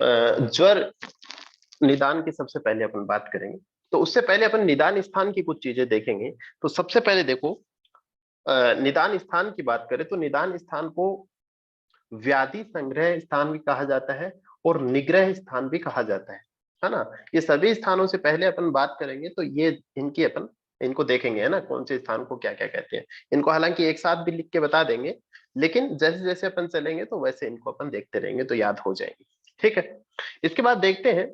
ज्वर निदान की सबसे पहले अपन बात करेंगे। तो उससे पहले अपन निदान स्थान की कुछ चीजें देखेंगे। तो सबसे पहले देखो, निदान स्थान की बात करें तो निदान स्थान को व्याधि संग्रह स्थान भी कहा जाता है और निग्रह स्थान भी कहा जाता है ना। ये सभी स्थानों से पहले अपन बात करेंगे तो ये इनकी अपन इनको देखेंगे, है ना, कौन से स्थान को क्या क्या कहते हैं। इनको हालांकि एक साथ भी लिख के बता देंगे, लेकिन जैसे जैसे अपन चलेंगे तो वैसे इनको अपन देखते रहेंगे तो याद हो जाएंगे। ठीक है, इसके बाद देखते हैं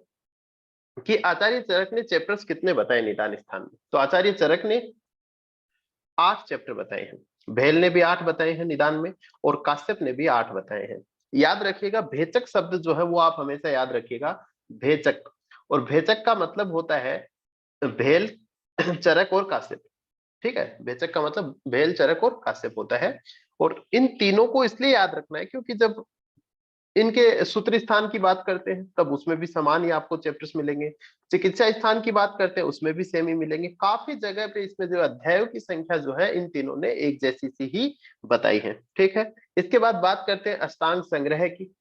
कि आचार्य चरक ने चैप्टर्स कितने बताए निदान स्थान में। तो आचार्य चरक ने 8 चैप्टर बताए हैं, भेल ने भी 8 बताए हैं निदान में, और काश्यप ने भी 8 बताए हैं। याद रखिएगा, भेचक शब्द जो है वो आप हमेशा याद रखिएगा, भेचक। और भेचक का मतलब होता है भेल, चरक और काश्यप। ठीक है, भेचक का मतलब भेल, चरक और काश्यप होता है। और इन तीनों को इसलिए याद रखना है क्योंकि जब इनके सूत्र स्थान की बात करते हैं तब उसमें भी समान ही आपको चैप्टर्स मिलेंगे। चिकित्सा स्थान की बात करते हैं उसमें भी सेम ही मिलेंगे। काफी जगह पे इसमें जो अध्यायों की संख्या जो है इन तीनों ने एक जैसी सी ही बताई है। ठीक है, इसके बाद बात करते हैं अष्टांग संग्रह की,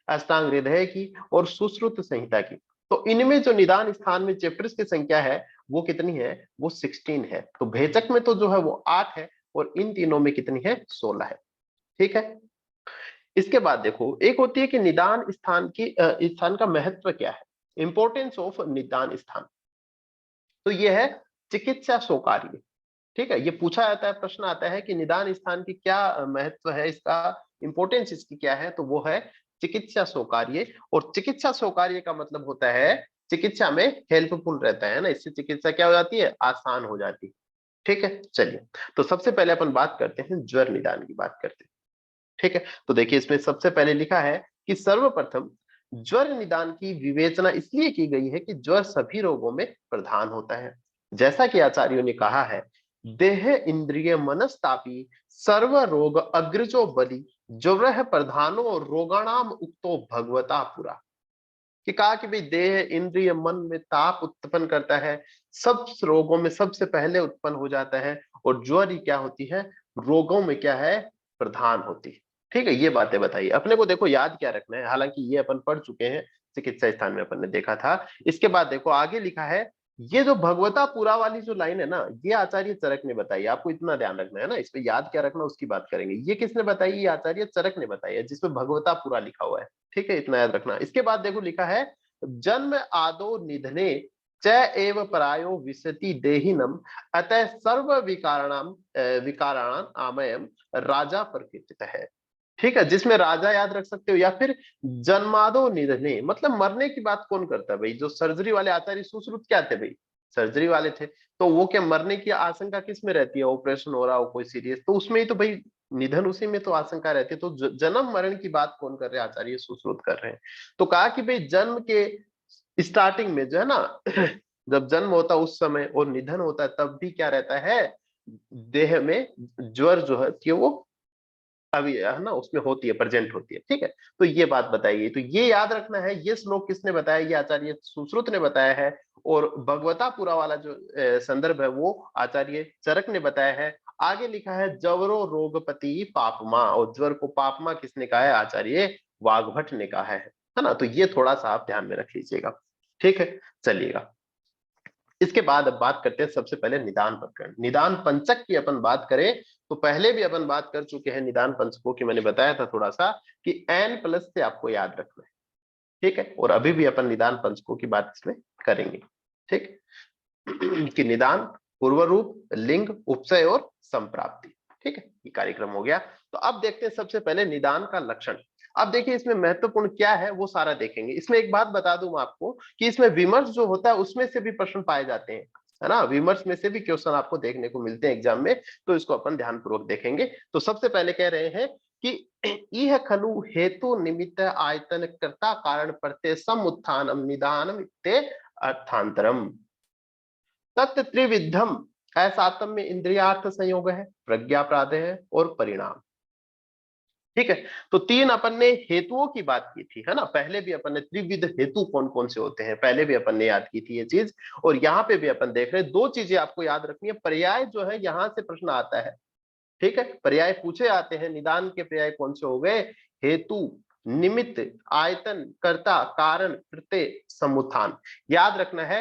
अष्टांग हृदय की और सुश्रुत संहिता की। तो इनमें जो निदान स्थान में चैप्टर्स की संख्या है वो कितनी है, वो 16 है। तो भेचक में तो जो है वो 8 है और इन तीनों में कितनी है, 16 है। ठीक है, इसके बाद देखो, एक होती है कि निदान स्थान की स्थान का महत्व क्या है, इंपॉर्टेंस ऑफ निदान स्थान। तो ये है चिकित्सा स्वकार्य। ठीक है, ये पूछा जाता है, प्रश्न आता है कि निदान स्थान की क्या महत्व है, इसका इंपॉर्टेंस इसकी क्या है। तो वो है चिकित्सा स्वकार्य। और चिकित्सा स्वकार्य का मतलब होता है चिकित्सा में हेल्पफुल रहता है ना, इससे चिकित्सा क्या हो जाती है, आसान हो जाती है। ठीक है, चलिए, तो सबसे पहले अपन बात करते हैं ज्वर निदान की बात करते हैं। ठीक है, तो देखिए इसमें सबसे पहले लिखा है कि सर्वप्रथम ज्वर निदान की विवेचना इसलिए की गई है कि ज्वर सभी रोगों में प्रधान होता है। जैसा कि आचार्यों ने कहा है, देह इंद्रिय मनस्तापी सर्व रोग अग्रजो बलि ज्वर प्रधानो रोगाणाम उक्तो भगवता पुरा। कि कहा कि भाई देह इंद्रिय मन में ताप उत्पन्न करता है, सब रोगों में सबसे पहले उत्पन्न हो जाता है, और ज्वर ही क्या होती है, रोगों में क्या है, प्रधान होती है। ठीक है, ये बातें बताइए अपने को। देखो याद क्या रखना है, हालांकि ये अपन पढ़ चुके हैं, चिकित्सा स्थान में अपन ने देखा था। इसके बाद देखो आगे लिखा है, ये जो भगवता पुरा वाली जो लाइन है ना, ये आचार्य चरक ने बताई। आपको इतना ध्यान रखना है ना, इस पे याद क्या रखना उसकी बात करेंगे। ये किसने बताई, ये आचार्य चरक ने बताई है, जिसमें भगवता पुरा लिखा हुआ है। ठीक है, इतना याद रखना। इसके बाद देखो लिखा है, जन्म आदो निधने च एव परायो विशति देहिनम अतः सर्व विकाराणाम विकाराणाम आमयम राजा प्रकृतित है। ठीक है, जिसमें राजा याद रख सकते हो, या फिर जन्मादो निधने मतलब मरने की बात कौन करता है भाई, जो सर्जरी वाले आचार्य सुश्रुत क्या थे भाई, सर्जरी वाले थे। तो वो क्या मरने की आशंका किस में रहती है, ऑपरेशन हो रहा हो कोई सीरियस, तो उसमें ही तो भाई निधन उसी में तो आशंका रहती है। तो जन्म मरण की बात कौन कर रहे हैं, आचार्य सुश्रुत कर रहे हैं। तो कहा कि भाई जन्म के स्टार्टिंग में जो है ना, जब जन्म होता है उस समय, और निधन होता है तब भी क्या रहता है, देह में ज्वर जो है वो अभी है ना, उसमें होती है, प्रेजेंट होती है। ठीक है, तो ये बात बताइए, तो ये याद रखना है, ये श्लोक किसने बताया, ये आचार्य सुश्रुत ने बताया है। और भगवतापुरा वाला जो संदर्भ है वो आचार्य चरक ने बताया है। आगे लिखा है, जवरो रोगपति पापमा, और ज्वर को पापमा किसने कहा है, आचार्य वाग्भट ने कहा है ना। तो ये थोड़ा सा आप ध्यान में रख लीजिएगा। ठीक है, चलिएगा, इसके बाद अब बात करते हैं सबसे पहले निदान प्रकरण। निदान पंचक की अपन बात करें तो पहले भी अपन बात कर चुके हैं निदान पंचकों की, मैंने बताया था थोड़ा सा कि n+ से आपको याद रखना है। ठीक है, और अभी भी अपन निदान पंचकों की बात इसमें करेंगे। ठीक कि निदान, पूर्व रूप, लिंग, उपचय और संप्राप्ति। ठीक है, ये कार्यक्रम हो गया। तो अब देखते हैं सबसे पहले निदान का लक्षण। अब देखिए इसमें महत्वपूर्ण क्या है वो सारा देखेंगे। इसमें एक बात बता दूं आपको कि इसमें विमर्श जो होता है उसमें से भी प्रश्न पाए जाते हैं, है ना, विमर्श में से भी क्वेश्चन आपको देखने को मिलते हैं एग्जाम में। तो इसको अपन ध्यानपूर्वक देखेंगे। तो सबसे पहले कह रहे हैं कि यह खलु हेतु निमित्त आयतन कर्ता कारण प्रत्यय समुत्थानम निदानम इत्ते अर्थांतरम तत् त्रिविधम असातम में इंद्रियार्थ संयोग है, प्रज्ञा प्रादय है और परिणाम। ठीक है, तो 3 अपन ने हेतुओं की बात की थी, है ना। पहले भी अपन ने त्रिविध हेतु कौन कौन से होते हैं, पहले भी अपन ने याद की थी ये चीज। और यहाँ पे भी अपन देख रहे हैं 2 चीजें आपको याद रखनी है। पर्याय जो है यहाँ से प्रश्न आता है। ठीक है, पर्याय पूछे आते हैं, निदान के पर्याय कौन से हो गए, हेतु निमित्त, आयतन, कर्ता, कारण, प्रत्यय, समुत्थान। याद रखना है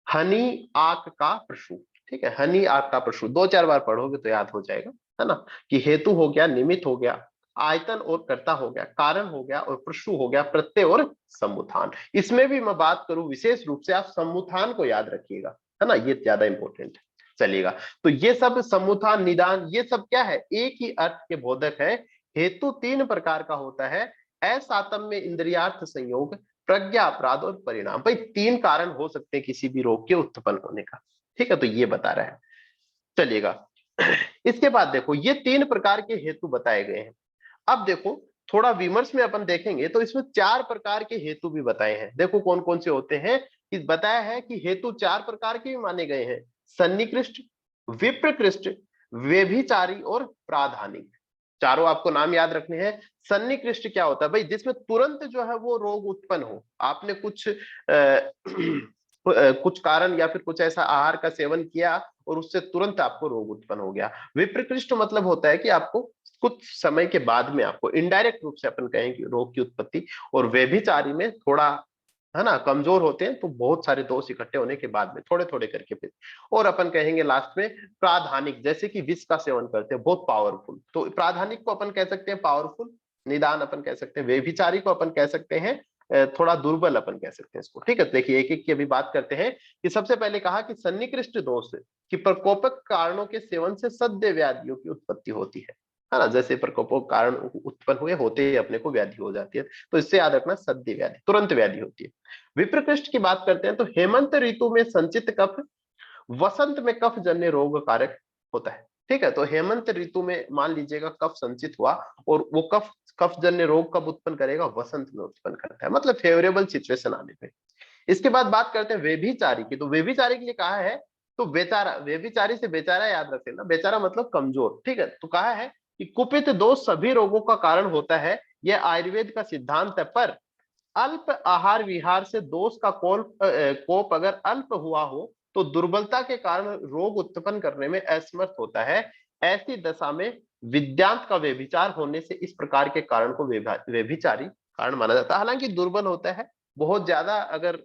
हनी आक का प्रश्न, ठीक है, हनी आक का प्रश्न 2-4 बार पढ़ोगे तो याद हो जाएगा, है ना, कि हेतु हो गया, निमित्त हो गया, आयतन और कर्ता हो गया, कारण हो गया और प्रश्न हो गया, प्रत्यय और समुत्थान। इसमें भी मैं बात करूं विशेष रूप से आप समुत्थान को याद रखिएगा, है ना, ये ज्यादा इंपॉर्टेंट है। चलिएगा, तो ये सब समुत्थान, निदान, ये सब क्या है, एक ही अर्थ के बोधक है। हेतु 3 प्रकार का होता है, असातम्य, इंद्रियार्थ संयोग, प्रज्ञा, अपराध और परिणाम। भाई 3 कारण हो सकते हैं किसी भी रोग के उत्पन्न होने का, ठीक है, तो ये बता रहा है। चलिएगा, इसके बाद देखो ये 3 प्रकार के हेतु बताए गए हैं। अब देखो थोड़ा विमर्श में अपन देखेंगे तो इसमें 4 प्रकार के हेतु भी बताए हैं। देखो कौन कौन से होते हैं, कि बताया है कि हेतु 4 प्रकार के भी माने गए हैं, सन्निकृष्ट, विप्रकृष्ट, व्यभिचारी और प्राधानिक। चारों आपको नाम याद रखने हैं। सन्निकृष्ट क्या होता है भाई, जिसमें तुरंत जो है वो रोग उत्पन्न हो, आपने कुछ कुछ कारण या फिर कुछ ऐसा आहार का सेवन किया और उससे तुरंत आपको रोग उत्पन्न हो गया। विप्रकृष्ट मतलब होता है कि आपको कुछ समय के बाद में आपको इनडायरेक्ट रूप से अपन कहें कि रोग की उत्पत्ति। और व्यभिचारी में थोड़ा, है ना, कमजोर होते हैं तो बहुत सारे दोष इकट्ठे होने के बाद में थोड़े थोड़े करके फिर। और अपन कहेंगे लास्ट में प्राधानिक, जैसे कि विष का सेवन करते हैं, बहुत पावरफुल, तो प्राधानिक को अपन कह सकते हैं पावरफुल। निदान अपन कह सकते हैं, व्यभिचारी को अपन कह सकते हैं थोड़ा दुर्बल, अपन कह सकते हैं इसको, ठीक है। देखिए एक एक की अभी बात करते हैं, कि सबसे पहले कहा कि सन्निकृष्ट दोष कि प्रकोपक कारणों के सेवन से सद्य व्याधियों की उत्पत्ति होती है ना, जैसे प्रकोपक कारण उत्पन्न हुए होते ही अपने को व्याधि हो जाती है, तो इससे याद रखना सद्य व्याधि, तुरंत व्याधि होती है। विप्रकृष्ट की बात करते हैं तो हेमंत ऋतु में संचित कफ वसंत में कफ जन्य रोग कारक होता है, ठीक है। तो हेमंत ऋतु में मान लीजिएगा कफ संचित हुआ, और वो कफ कफ जन्य रोग कब उत्पन्न करेगा, वसंत में उत्पन्न करता है, मतलब फेवरेबल सिचुएशन आने पे। इसके बाद बात करते हैं व्यभिचारी की, तो व्यभिचारी के लिए कहा है, तो बेचारा, व्यभिचारी से बेचारा याद रख लेना, बेचारा मतलब कमजोर, ठीक है। तो कहा है कि कुपित दोष सभी रोगों का कारण होता है, यह आयुर्वेद का सिद्धांत है, पर अल्प आहार विहार से दोष का कोप अगर अल्प हुआ हो तो दुर्बलता के कारण रोग उत्पन्न करने में असमर्थ होता है। ऐसी दशा में विद्यांत का व्यभिचार होने से इस प्रकार के कारण को व्यभिचारी कारण माना जाता है। हालांकि दुर्बल होता है, बहुत ज्यादा अगर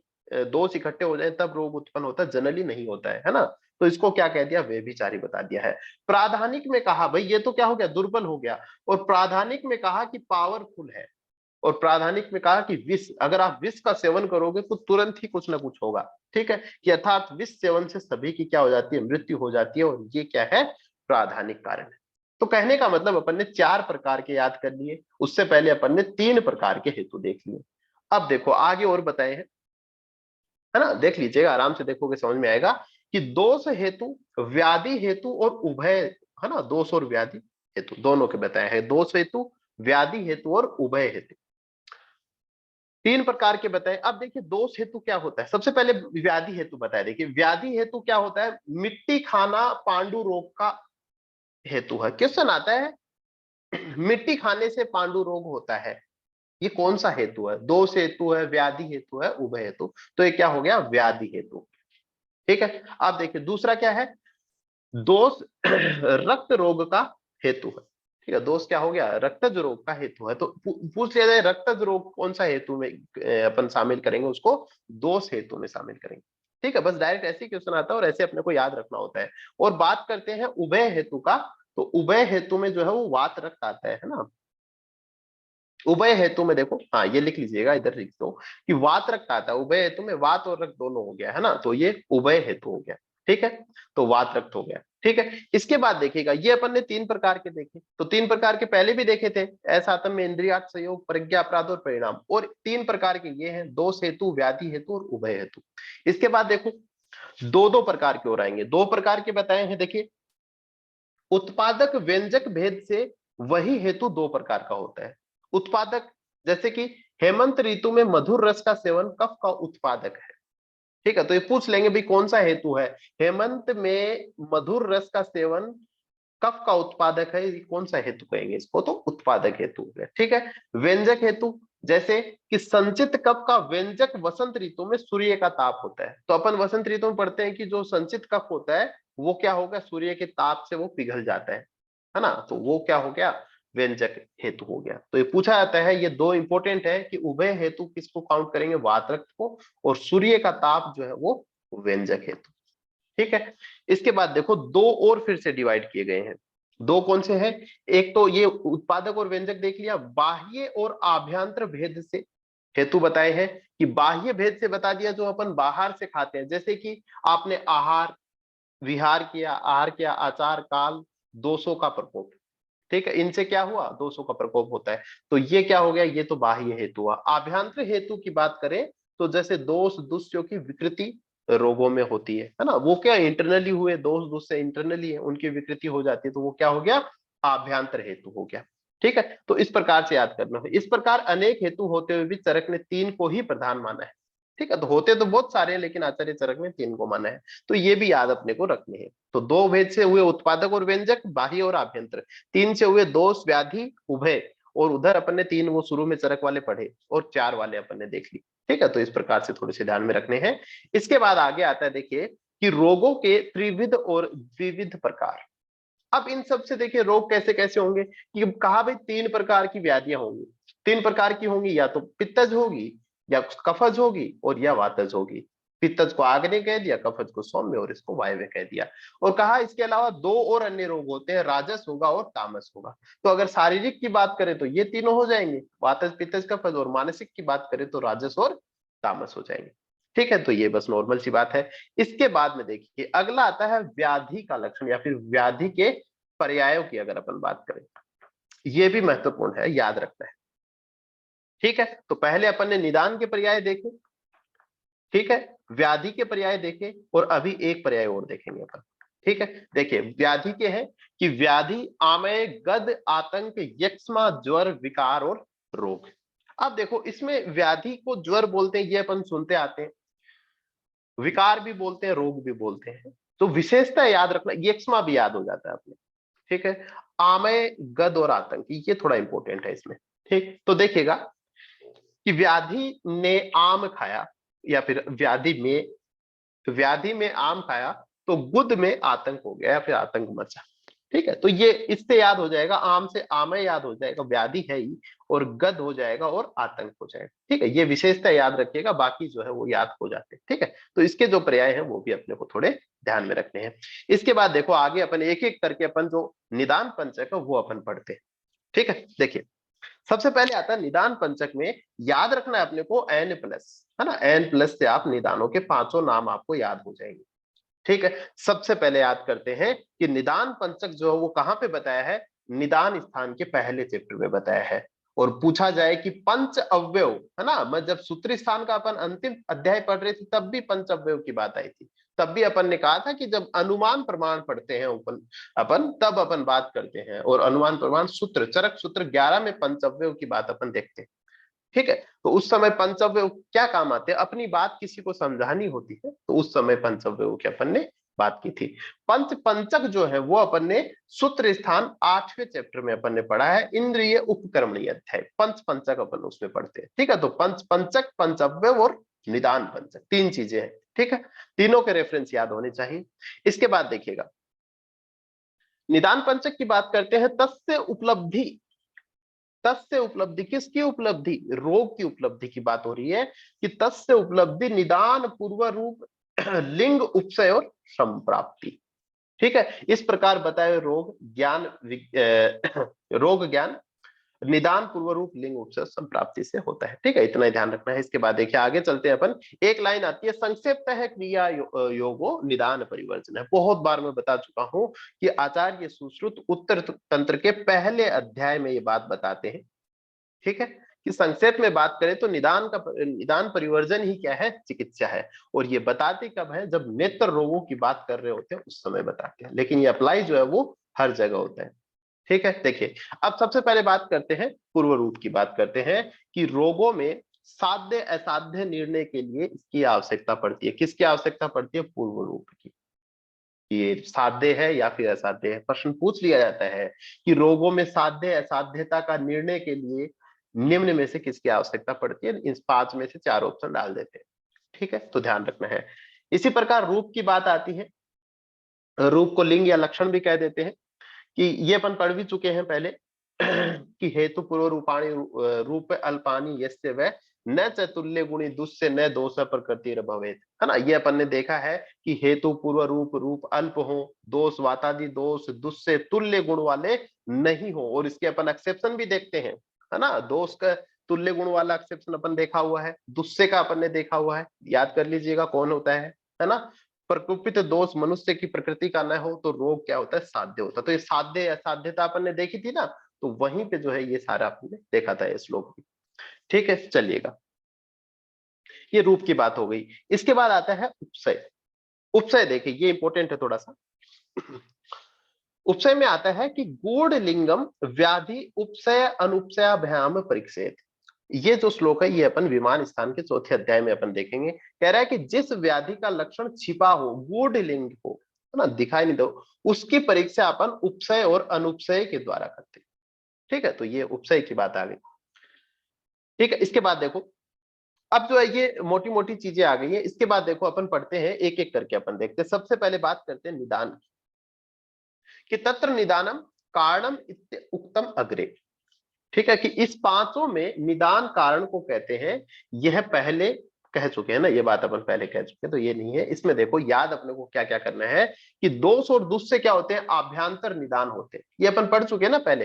दोष इकट्ठे हो जाए तब रोग उत्पन्न होता है, जनरली नहीं होता है ना। तो इसको क्या कह दिया, व्यभिचारी बता दिया है। प्राधानिक में कहा भाई ये तो क्या हो गया, दुर्बल हो गया, और प्राधानिक में कहा कि पावरफुल है। और प्राधानिक में कहा कि विष, अगर आप विष का सेवन करोगे तो तुरंत ही कुछ ना कुछ होगा, ठीक है, कि अर्थात विष सेवन से सभी की क्या हो जाती है, मृत्यु हो जाती है, और ये क्या है, प्राधानिक कारण है। तो कहने का मतलब अपन ने 4 प्रकार के याद कर लिए, उससे पहले अपन ने 3 प्रकार के हेतु देख लिए। अब देखो आगे और बताए हैं, है ना, देख लीजिएगा आराम से, देखोगे समझ में आएगा कि दोष हेतु, व्याधि हेतु और उभय, है ना, दोष और व्याधि हेतु दोनों के बताए हैं, दोष हेतु, व्याधि हेतु और उभय हेतु, 3 प्रकार के बताए। अब देखिए दोष हेतु क्या होता है, सबसे पहले व्याधि हेतु बताया। देखिए व्याधि हेतु क्या होता है, मिट्टी खाना पांडु रोग का हेतु है। क्वेश्चन आता है मिट्टी खाने से पांडु रोग होता है, ये कौन सा हेतु है, दोष हेतु है, व्याधि हेतु है, उभय हेतु, तो ये क्या हो गया, व्याधि हेतु, ठीक है। अब देखिए दूसरा क्या है, दोष रक्त रोग का हेतु है, ठीक है। दोष क्या हो गया, रक्तज रोग का हेतु है, तो पूछ लिया जाए रक्तज रोग कौन सा हेतु में अपन शामिल करेंगे, उसको दोष हेतु में शामिल करेंगे, ठीक है। बस डायरेक्ट ऐसे ही क्वेश्चन आता है और ऐसे अपने को याद रखना होता है। और बात करते हैं उभय हेतु का, तो उभय हेतु में जो है वो वात रक्त आता है ना। उभय हेतु में देखो, हाँ ये लिख लीजिएगा, इधर लिख दो कि वात रक्त आता है उभय हेतु में, वात और रक्त दोनों हो गया, है ना, तो ये उभय हेतु हो गया, ठीक है। तो वात रक्त हो गया, ठीक है। इसके बाद देखिएगा ये अपन ने 3 प्रकार के देखे, तो 3 प्रकार के पहले भी देखे थे, असातम्य में इंद्रियार्थ संयोग, प्रज्ञा, अपराध और परिणाम, और 3 प्रकार के ये हैं, दोष हेतु, व्याधि हेतु और उभय हेतु। इसके बाद देखो 2-2 प्रकार के और आएंगे, 2 प्रकार के बताए हैं। देखिए उत्पादक व्यंजक भेद से वही हेतु 2 प्रकार का होता है। उत्पादक, जैसे कि हेमंत ऋतु में मधुर रस का सेवन कफ का उत्पादक है, ठीक है। तो ये पूछ लेंगे भाई कौन सा हेतु है, हेमंत में मधुर रस का सेवन कफ का उत्पादक है, ये कौन सा हेतु कहेंगे इसको, तो उत्पादक हेतु है, ठीक है। व्यंजक हेतु, जैसे कि संचित कफ का व्यंजक वसंत ऋतु में सूर्य का ताप होता है, तो अपन वसंत ऋतु में पढ़ते हैं कि जो संचित कफ होता है वो क्या होगा, सूर्य के ताप से वो पिघल जाता है ना, तो वो क्या हो गया, व्यंजक हेतु हो गया। तो ये पूछा जाता है, ये दो इंपॉर्टेंट है कि उभय हेतु किसको काउंट करेंगे, वातरक्त को, और सूर्य का ताप जो है वो व्यंजक हेतु। ठीक है, इसके बाद देखो दो और फिर से डिवाइड किए गए हैं। दो कौन से हैं, एक तो ये उत्पादक और व्यंजक देख लिया, बाह्य और आभ्यंतर भेद से हेतु बताए हैं कि बाह्य भेद से बता दिया जो अपन बाहर से खाते हैं, जैसे कि आपने आहार विहार किया, आहार किया, आचार काल, दोषों का प्रकोप, ठीक है, इनसे क्या हुआ, दोषों का प्रकोप होता है। तो ये क्या हो गया, ये तो बाह्य हेतु हुआ। आभ्यंतर हेतु की बात करें तो जैसे दोष दुष्यों की विकृति रोगों में होती है ना, वो क्या इंटरनली हुए, दोष दुष्य इंटरनली है, उनकी विकृति हो जाती है, तो वो क्या हो गया, आभ्यंतर हेतु हो गया। ठीक है, तो इस प्रकार से याद करना है। इस प्रकार अनेक हेतु होते हुए भी चरक ने तीन को ही प्रधान माना है। ठीक है, तो होते तो बहुत सारे हैं, लेकिन आचार्य चरक ने तीन को माना है, तो ये भी याद अपने को रखने हैं। तो दो भेद से हुए उत्पादक और व्यंजक, बाह्य और आभ्यंतर, तीन से हुए दोष व्याधि उभय, और उधर अपन ने तीन वो शुरू में चरक वाले पढ़े, और चार वाले अपन ने देख ली। ठीक है, तो इस प्रकार से थोड़े से ध्यान में रखने हैं। इसके बाद आगे आता है देखिए कि रोगों के त्रिविध और द्विविध प्रकार। अब इन सब से देखिए रोग कैसे कैसे होंगे, कि कहा भाई तीन प्रकार की व्याधियां होंगी, तीन प्रकार की होंगी, या तो पित्तज होगी, या कफज होगी, और या वातज होगी। पित्तज को आग्नेय कह दिया, कफज को सौम्य, और इसको वायव्य कह दिया। और कहा इसके अलावा दो और अन्य रोग होते हैं, राजस होगा और तामस होगा। तो अगर शारीरिक की बात करें तो ये तीनों हो जाएंगे, वातज पित्तज कफज, और मानसिक की बात करें तो राजस और तामस हो जाएंगे। ठीक है, तो ये बस नॉर्मल सी बात है। इसके बाद में देखिए अगला आता है व्याधि का लक्षण, या फिर व्याधि के पर्यायों की अगर अपन बात करें, ये भी महत्वपूर्ण है, याद रखना है। ठीक है, तो पहले अपन ने निदान के पर्याय देखे, ठीक है, व्याधि के पर्याय देखे, और अभी एक पर्याय और देखेंगे अपन। ठीक है, देखिए व्याधि के हैं कि व्याधि आमय गद आतंक यक्ष्मा ज्वर विकार और रोग। अब देखो इसमें व्याधि को ज्वर बोलते हैं, ये अपन सुनते आते हैं, विकार भी बोलते हैं, रोग भी बोलते हैं। तो विशेषता याद रखना, यक्ष्मा भी याद हो जाता है अपने। ठीक है, आमय गद और आतंकी, ये थोड़ा इंपॉर्टेंट है इसमें। ठीक, तो देखिएगा कि व्याधि ने आम खाया, या फिर व्याधि में आम खाया, तो गुद में आतंक हो गया, या फिर आतंक मचा। ठीक है, तो ये इससे याद हो जाएगा, आम से आमय याद हो जाएगा, व्याधि है ही, और गद हो जाएगा और आतंक हो जाएगा। ठीक है, ये विशेषता याद रखिएगा, बाकी जो है वो याद हो जाते हैं। ठीक है, तो इसके जो पर्याय हैं वो भी अपने को थोड़े ध्यान में रखने हैं। इसके बाद देखो आगे अपन एक एक करके अपन जो निदान पंचक है वो अपन पढ़ते हैं। ठीक है, देखिए सबसे पहले आता है निदान पंचक में, याद रखना है अपने को n+, है ना, n+ से आप निदानों के पांचों नाम आपको याद हो जाएंगे। ठीक है, सबसे पहले याद करते हैं कि निदान पंचक जो है वो कहां पे बताया है, निदान स्थान के पहले चैप्टर में बताया है। और पूछा जाए कि पंच अवयव, है ना, मैं जब सूत्र स्थान का अपन अंतिम अध्याय पढ़ रहे थे तब भी पंच अवयव की बात आई थी। तब भी अपन ने कहा था कि जब अनुमान प्रमाण पढ़ते हैं अपन तब अपन बात करते हैं, और अनुमान प्रमाण सूत्र चरक सूत्र 11 में पंचअवयव की बात अपन देखते हैं। ठीक है, तो उस समय पंचअवयव क्या काम आते हैं, अपनी बात किसी को समझानी होती है, तो उस समय पंचअवयव की अपन ने बात की थी। पंच पंचक जो है वो अपन ने सूत्र स्थान 8वें चैप्टर में अपन ने पढ़ा है, इंद्रिय उपक्रमणीय अध्याय, पंच पंचक अपन उसमें पढ़ते हैं। ठीक है, तो पंच पंचक, पंचअवयव और निदान पंचक, तीन चीजें हैं। ठीक है, तीनों के रेफरेंस याद होने चाहिए। इसके बाद देखिएगा निदान पंचक की बात करते हैं, तस्य उपलब्धि, तस्य उपलब्धि किसकी उपलब्धि, रोग की उपलब्धि की बात हो रही है, कि तस्य उपलब्धि निदान पूर्व रूप लिंग उपसय और संप्राप्ति। ठीक है, इस प्रकार बताए रोग ज्ञान रोग ज्ञान निदान पूर्व रूप लिंग उपसय संप्राप्ति से होता है। ठीक है, इतना ही ध्यान रखना है। इसके बाद देखिए आगे चलते हैं अपन, एक लाइन आती है संक्षिप्त है क्रिया योगो निदान परिवर्जन है। बहुत बार मैं बता चुका हूं कि आचार्य सुश्रुत उत्तर तंत्र के पहले अध्याय में ये बात बताते हैं। ठीक है, कि संक्षेप में बात करें तो निदान परिवर्जन ही क्या है, चिकित्सा है। और ये बताते कब है, जब नेत्र रोगों की बात कर रहे होते हैं उस समय बताते हैं, लेकिन ये अप्लाई जो है वो हर जगह होता है। ठीक है, देखिए अब सबसे पहले बात करते हैं, पूर्व रूप की बात करते हैं, कि रोगों में साध्य असाध्य निर्णय के लिए इसकी आवश्यकता पड़ती है। किसकी आवश्यकता पड़ती है, पूर्व रूप की। ये साध्य है या फिर असाध्य है, प्रश्न पूछ लिया जाता है कि रोगों में साध्य असाध्यता का निर्णय के लिए निम्न में से किसकी आवश्यकता पड़ती है, इन पांच में से चार ऑप्शन डाल देते हैं। ठीक है, तो ध्यान रखना है। इसी प्रकार रूप की बात आती है, रूप को लिंग या लक्षण भी कह देते हैं, कि ये अपन पढ़ भी चुके हैं पहले कि हेतु पूर्व रूपाणी रूप अल्पानी यस्य व न च तुल्य गुणी दुष्य न दोष प्रकृति भवेत, है ना। ये अपन ने देखा है कि हेतु पूर्व रूप रूप अल्प हो, दोष वातादि दोष दुष्य तुल्य गुण वाले नहीं हो। और इसके अपन एक्सेप्शन भी देखते हैं, है ना। दोष का तुल्य गुण वाला एक्सेप्शन अपन देखा हुआ है, दुष्य का अपन ने देखा हुआ है, याद कर लीजिएगा कौन होता है ना। प्रकुपित दोष मनुष्य की प्रकृति का न हो तो रोग क्या होता है, साध्य होता है। तो ये साध्य असाध्यता अपन ने देखी थी ना, तो वहीं पे जो है ये सारा आपने देखा था ये श्लोक में। ठीक है, चलिएगा, ये रूप की बात हो गई। इसके बाद आता है उपसय। उपसय देखिए ये इंपॉर्टेंट है थोड़ा सा। उपसय में आता है कि गूढ़ लिंगम व्याधि उपसय अनुपसयाभ्याम परीक्षेत। ये जो श्लोक है ये अपन विमान स्थान के चौथे अध्याय में अपन देखेंगे। कह रहा है कि जिस व्याधि का लक्षण छिपा हो, गूढ़ लिंग हो, है ना, दिखाई नहीं दो, उसकी परीक्षा अपन उपसय और अनुपसय के द्वारा करते हैं। ठीक है, तो ये उपसय की बात आ गई। ठीक है, इसके बाद देखो, अब जो है ये मोटी मोटी चीजें आ गई है। इसके बाद देखो अपन पढ़ते हैं एक एक करके, अपन देखते हैं। सबसे पहले बात करते हैं निदान कि तत्र निदानम कारणम उक्तम अग्रे। ठीक है, कि इस पांचों में निदान कारण को कहते हैं, यह पहले कह चुके हैं ना, ये बात अपन पहले कह चुके हैं, तो ये नहीं है। इसमें देखो याद अपने को क्या क्या करना है कि दोष और दुष्य क्या होते हैं, आभ्यंतर निदान होते हैं। ये अपन पढ़ चुके हैं ना पहले,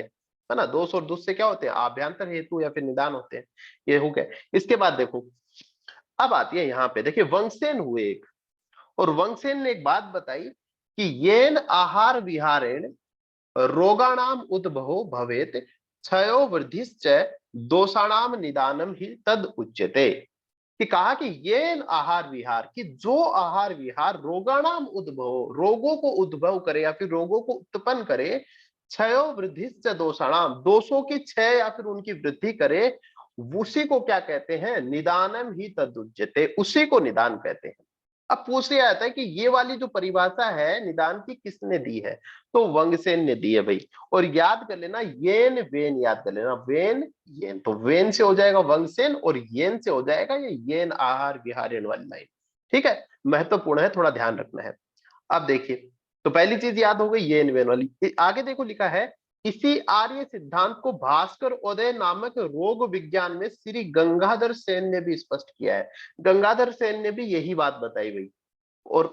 है ना। दोष और दुष्य क्या होते हैं, आभ्यंतर हेतु या फिर निदान होते हैं। ये हो गया। इसके बाद देखो अब आती है यहाँ पे, देखिए वंगसेन हुए एक, और वंगसेन ने एक बात बताई कि येन आहार विहारेण रोगाणाम उद्भवो भवेत क्षयो वृद्धिश्च दोषाणाम निदानम ही तद उच्यते। कि कहा कि ये आहार विहार, कि जो आहार विहार रोगाणाम उद्भव, रोगों को उद्भव करे या फिर रोगों को उत्पन्न करे, क्षयो वृद्धिश्च दोषाणाम, दोषों की क्षय या फिर उनकी वृद्धि करे, उसी को क्या कहते हैं, निदानम ही तद उच्यते, उसी को निदान कहते हैं। अब पूछ लिया जाता है कि ये वाली जो परिभाषा है निदान की किसने दी है, तो वंगसेन ने दी है भाई। और याद कर लेना येन वेन, याद कर लेना वेन येन, तो वेन से हो जाएगा वंगसेन और येन से हो जाएगा ये येन आहार विहारेण वाली लाइन। ठीक है, महत्वपूर्ण है, थोड़ा ध्यान रखना है। अब देखिए, तो पहली चीज याद हो गई येन वेन वाली। आगे देखो लिखा है, इसी आर्य सिद्धांत को भास्कर उदय नामक रोग विज्ञान में श्री गंगाधर सेन ने भी स्पष्ट किया है। गंगाधर सेन ने भी यही बात बताई गई। और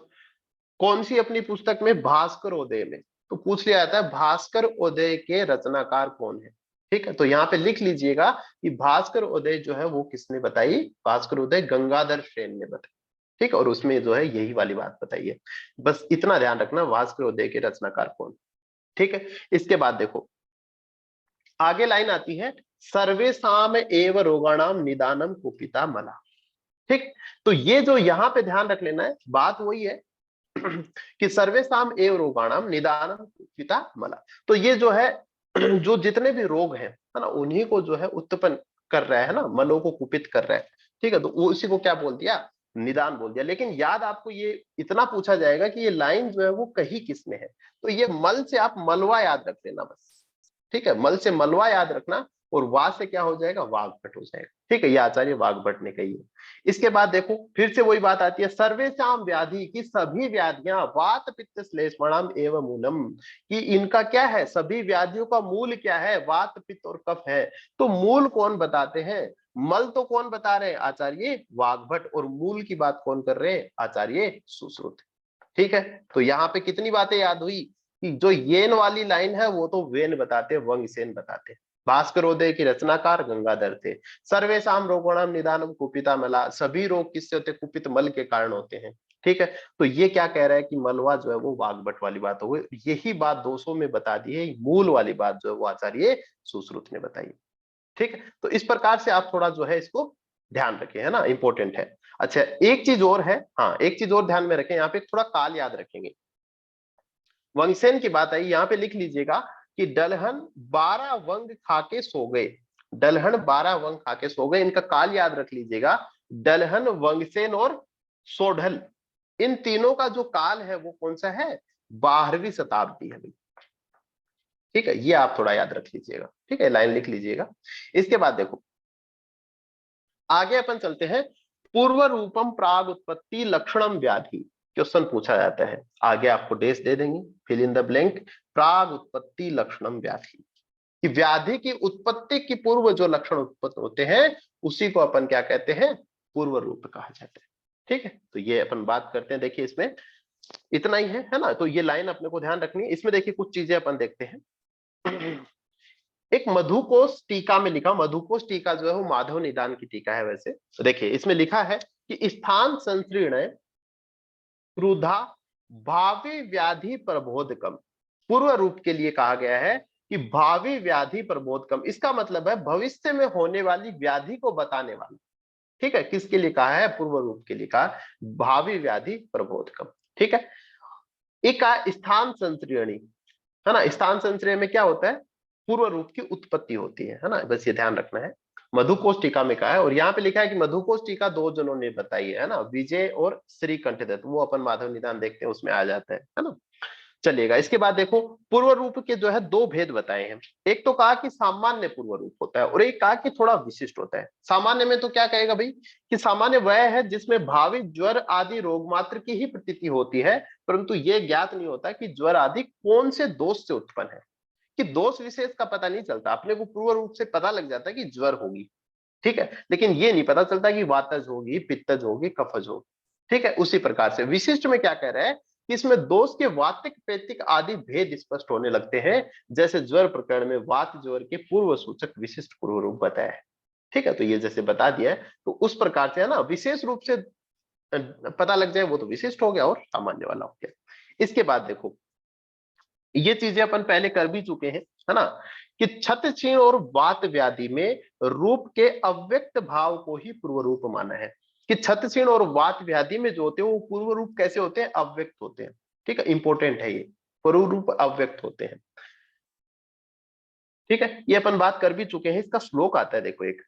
कौन सी अपनी पुस्तक में, भास्कर उदय में। तो पूछ लिया जाता है भास्कर उदय के रचनाकार कौन है। ठीक है, तो यहाँ पे लिख लीजिएगा कि भास्कर उदय जो है वो किसने बताई, भास्कर उदय गंगाधर सेन ने बताई। ठीक, और उसमें जो है यही वाली बात बताई है। बस इतना ध्यान रखना, भास्कर उदय के रचनाकार कौन। ठीक है, इसके बाद देखो आगे लाइन आती है, सर्वेसाम एव रोगाणाम निदानम कुपिता मला। ठीक, तो ये जो यहाँ पे ध्यान रख लेना है, बात वही है कि सर्वेसाम एव रोगाणाम निदानम कुपिता मला। तो ये जो है जो जितने भी रोग हैं, है ना, उन्हीं को जो है उत्पन्न कर रहा है ना, मलों को कुपित कर रहा है। ठीक है, तो वो इसी को क्या बोल दिया, निदान बोल दिया। लेकिन याद आपको ये इतना पूछा जाएगा कि ये लाइन जो है वो कही किसने है, तो ये मल से आप मलवा याद रख लेना बस। ठीक है, मल से मलवा याद रखना, और वा से क्या हो जाएगा, वाग्भट हो जाएगा। ठीक है, ये आचार्य वाग्भट ने कही है। इसके बाद देखो फिर से वही बात आती है, सर्वेशाम व्याधि की सभी व्याधियां वात पित्त श्लेष्मणम एवं मूलम, कि इनका क्या है, सभी व्याधियों का मूल क्या है, वात पित्त और कफ है। तो मूल कौन बताते हैं, मल तो कौन बता रहे हैं, आचार्य वाग्भट, और मूल की बात कौन कर रहे हैं, आचार्य सुश्रुत। ठीक है, तो यहाँ पे कितनी बातें याद हुई कि जो येन वाली लाइन है वो तो वेन बताते, वंगसेन बताते, भास्करोदय की रचनाकार गंगाधर थे। सर्वेशाम रोगोणाम निदानम कुपिता मला, सभी रोग किससे होते, कुपित मल के कारण होते हैं। ठीक है, तो ये क्या कह रहा है कि मलवा जो है वो वाग्भट वाली बात हो गई। यही बात दोषों में बता दी है, मूल वाली बात जो है वो आचार्य सुश्रुत ने बताई। ठीक है, तो इस प्रकार से आप थोड़ा जो है इसको ध्यान रखें, है ना, इंपॉर्टेंट है। अच्छा एक चीज और है, हाँ एक चीज और ध्यान में रखें, यहाँ पे थोड़ा काल याद रखेंगे। वंगसेन की बात आई, यहाँ पे लिख लीजिएगा कि दलहन 12 वंग खाके सो गए, दलहन 12 वंग खाके सो गए, इनका काल याद रख लीजिएगा। दलहन, वंगसेन और सोढल, इन तीनों का जो काल है वो कौन सा है, 12वीं शताब्दी है। ठीक है, ये आप थोड़ा याद रख लीजिएगा। ठीक है, लाइन लिख लीजिएगा। इसके बाद देखो आगे अपन चलते हैं, पूर्व रूपम प्राग उत्पत्ति लक्षणम व्याधि, क्वेश्चन पूछा जाता है। आगे आपको डेस दे देंगे, फिल इन द ब्लैंक, प्राग उत्पत्ति लक्षणम व्याधि। कि व्याधि की उत्पत्ति की पूर्व जो लक्षण उत्पन्न होते हैं उसी को अपन क्या कहते हैं, पूर्व रूप कहा जाता है। ठीक है, तो ये अपन बात करते हैं। देखिए इसमें इतना ही है ना, तो ये लाइन अपने को ध्यान रखनी है। इसमें देखिए कुछ चीजें अपन देखते हैं। एक मधुकोश टीका में लिखा, मधुकोश टीका जो है वो माधव निदान की टीका है वैसे। तो देखिए इसमें लिखा है कि स्थान संकीर्ण क्रुधा भावी व्याधि प्रबोधकम, पूर्व रूप के लिए कहा गया है कि भावी व्याधि प्रबोधकम, इसका मतलब है भविष्य में होने वाली व्याधि को बताने वाला। ठीक है, किसके लिए कहा है, पूर्व रूप के लिए कहा, भावी व्याधि प्रबोधकम। ठीक है, एक स्थान संचरणी, है ना, स्थान संचरण में क्या होता है, पूर्व रूप की उत्पत्ति होती है ना, बस ये ध्यान रखना है। मधुकोश टीका में कहा है, और यहाँ पे लिखा है कि मधुकोश टीका दो जनों ने बताई है ना, विजय और श्री कंठदत्त, वो अपन माधव निदान देखते हैं उसमें आ जाता है ना। चलिएगा, इसके बाद देखो पूर्व रूप के जो है दो भेद बताए हैं। एक तो कहा कि सामान्य पूर्व रूप होता है, और एक कहा कि थोड़ा विशिष्ट होता है। सामान्य में तो क्या कहेगा भाई, कि सामान्य वह है जिसमें भावी ज्वर आदि रोग मात्र की ही प्रतीति होती है, परंतु यह ज्ञात नहीं होता कि ज्वर आदि कौन से दोष से उत्पन्न है, कि दोष विशेष का पता नहीं चलता। अपने को पूर्व रूप से पता लग जाता है कि ज्वर होगी, ठीक है, लेकिन ये नहीं पता चलता कि वातज होगी, पित्तज होगी, कफज होगी। ठीक है, उसी प्रकार से विशिष्ट में क्या कह रहा है कि इसमें दोष के वातिक पैतिक आदि भेद स्पष्ट होने लगते हैं, जैसे ज्वर प्रकरण में वात ज्वर के पूर्व सूचक विशिष्ट पूर्व रूप बताया है। ठीक है, तो ये जैसे बता दिया है, तो उस प्रकार से है ना, विशेष रूप से पता लग जाए वो तो विशिष्ट हो गया, और सामान्य वाला हो गया। इसके बाद देखो, ये चीजें अपन पहले कर भी चुके हैं, है ना, कि छत क्षीण और वात व्याधि में रूप के अव्यक्त भाव को ही पूर्व रूप माना है। कि छत क्षीण और वात व्याधि में जो होते हैं वो पूर्व रूप कैसे होते हैं, अव्यक्त होते हैं। ठीक है, इंपॉर्टेंट है ये, पूर्व रूप अव्यक्त होते हैं। ठीक है, ये अपन बात कर भी चुके हैं। इसका श्लोक आता है देखो एक,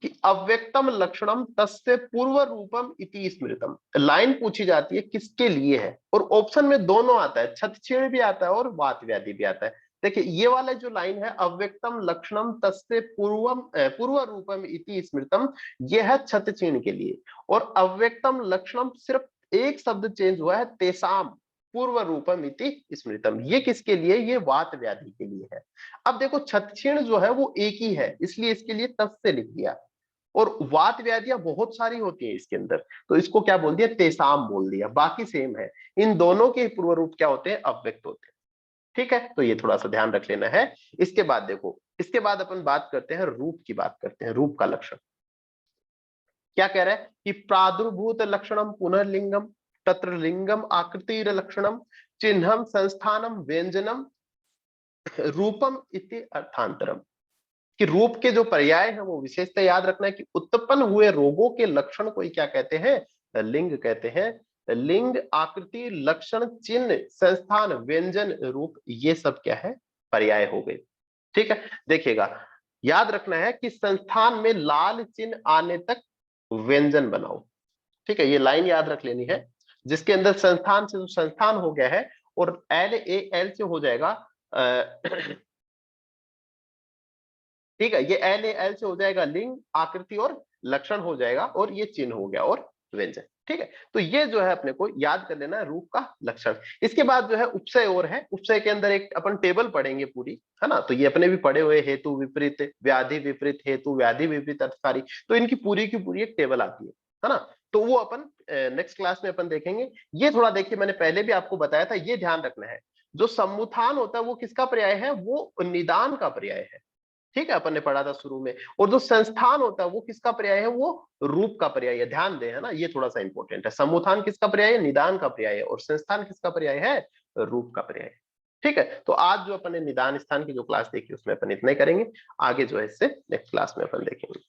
कि अव्यक्तम लक्षणम तस्य पूर्व रूपम इति स्मृतम। लाइन पूछी जाती है किसके लिए है, और ऑप्शन में दोनों आता है, छतछेड़ भी आता है और वात व्याधि भी आता है। देखिए ये वाला जो लाइन है, अव्यक्तम लक्षणम तस्य पूर्व रूपम इति स्मृतम, यह है छतछीण के लिए। और अव्यक्तम लक्षणम सिर्फ एक शब्द चेंज हुआ है, तेसाम पूर्व रूपम इति स्मृतम, ये किसके लिए, ये वात व्याधि के लिए है। अब देखो छतछीण जो है वो एक ही है, इसलिए इसके लिए तस्य लिख दिया, और वात व्याधियां बहुत सारी होती है इसके अंदर, तो इसको क्या बोल दिया, तेसाम बोल दिया, बाकी सेम है। इन दोनों के पूर्व रूप क्या होते हैं, अव्यक्त होते हैं। ठीक है, तो ये थोड़ा सा ध्यान रख लेना है। इसके बाद देखो, इसके बाद अपन बात करते हैं रूप की, बात करते हैं रूप का लक्षण। क्या कह रहा है कि प्रादुर्भूत लक्षणम पुनर्लिंगम तत्र लिंगम आकृतिर लक्षणम चिन्हम संस्थानम व्यंजनम रूपम इति अर्थांतरम। कि रूप के जो पर्याय हैं वो विशेषता याद रखना है, कि उत्पन्न हुए रोगों के लक्षण को ही क्या कहते हैं, लिंग कहते हैं। लिंग, आकृति, लक्षण, चिन्ह, संस्थान, व्यंजन, रूप, ये सब क्या है, पर्याय हो गए। ठीक है, देखिएगा, याद रखना है कि संस्थान में लाल चिन्ह आने तक व्यंजन बनाओ। ठीक है, ये लाइन याद रख लेनी है, जिसके अंदर संस्थान से जो संस्थान हो गया है, और एल ए एल से हो जाएगा ठीक है, ये एल एल से हो जाएगा लिंग, आकृति और लक्षण हो जाएगा, और ये चिन्ह हो गया और व्यंजन। ठीक है, तो ये जो है अपने को याद कर लेना है रूप का लक्षण। इसके बाद जो है उपसय और है, उपसय के अंदर एक अपन टेबल पढ़ेंगे पूरी, है ना, तो ये अपने भी पढ़े हुए, हेतु विपरीत, व्याधि विपरीत, हेतु व्याधि विपरीत अर्थकारी, तो इनकी पूरी की पूरी एक टेबल आती है ना, तो वो अपन नेक्स्ट क्लास में अपन देखेंगे। ये थोड़ा देखिए, मैंने पहले भी आपको बताया था, ये ध्यान रखना है, जो सम्मुत्थान होता है वो किसका पर्याय है, वो निदान का पर्याय है। ठीक है, अपन ने पढ़ा था शुरू में। और जो संस्थान होता है वो किसका पर्याय है, वो रूप का पर्याय है। ध्यान दें, है ना, ये थोड़ा सा इंपॉर्टेंट है। सम्मुत्थान किसका पर्याय है, निदान का पर्याय है, और संस्थान किसका पर्याय है, रूप का पर्याय है। ठीक है, तो आज जो अपन ने निदान स्थान की जो क्लास देखी उसमें अपन इतना ही करेंगे। आगे जो है इससे नेक्स्ट क्लास में अपन देखेंगे।